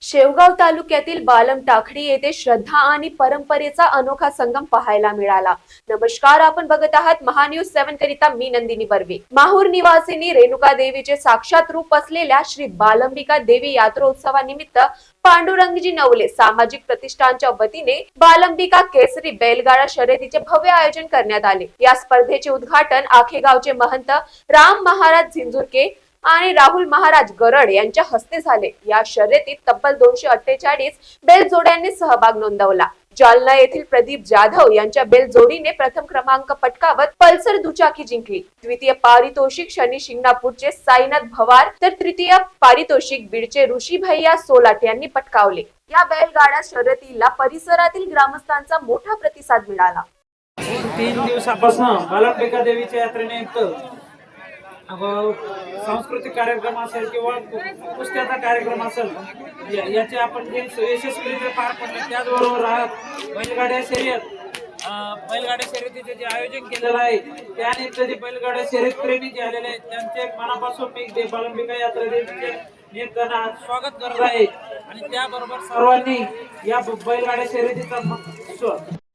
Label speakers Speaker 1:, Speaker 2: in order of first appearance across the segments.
Speaker 1: शेवगाव तालुक्यातील बालम टाकडी येथे श्रद्धा आणि परंपरेचा अनोखा संगम पाहायला मिळाला। नमस्कार, आपण बघत आहात महान्यूज 7 करिता मी नंदिनी बर्वे। माहूर निवासिनी रेणुका देवीचे साक्षात रूप असलेल्या श्री बालंबिका देवी यात्रोत्सवानिमित्त पांडुरंगजी नवले सामाजिक प्रतिष्ठानच्या वतीने बालंबिका केसरी बैलगाडा शर्यतीचे भव्य आयोजन करण्यात आले। या स्पर्धेचे उद्घाटन आखेगावचे महंत राम महाराज झिंजुरके आणि राहुल महाराज गरड यांच्या हस्ते झाले। या शर्यतीत तब्बल 248 बैल जोड्यांनी सहभाग नोंदवला। जालना येथील प्रदीप जाधव यांच्या बैल जोडीने प्रथम क्रमांक पटकावत पल्सर दुचाकी जिंकली। द्वितीय पारितोषिक शनी शिंगणापूरचे साईनाथ भवार तर तृतीय पारितोषिक बीडचे ऋषी भैया सोलाट यांनी पटकावले। या बैलगाडा शर्यतीला परिसरातील ग्रामस्थांचा मोठा प्रतिसाद मिळाला।
Speaker 2: 3 दिवसापासून बालंबिका देवीच्या यात्रेनिमित्त सांस्कृतिक कार्यक्रम असेल किंवा कुस्त्याचा कार्यक्रम असेल याचे आपण जे यशस्वीरित्या पार पडले, त्याचबरोबर बैलगाड्या शर्यतीचे जे आयोजन केलेलं आहे त्यानिमित्त जे बैलगाड्या शर्यत प्रेमी जे आलेले आहेत त्यांचे मनापासून मी बालंबिका यात्रा देवीचे निमित्तानं स्वागत करत आहे आणि त्याबरोबर सर्वांनी या बैलगाड्या शर्यतीचा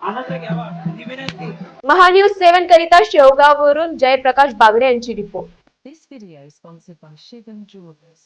Speaker 2: आनंद घ्यावा ही विनंती।
Speaker 1: महान्यूज 7 करिता शेवगाववरून जयप्रकाश बागडे यांची report.
Speaker 3: This video is sponsored by Shivam Jewelers.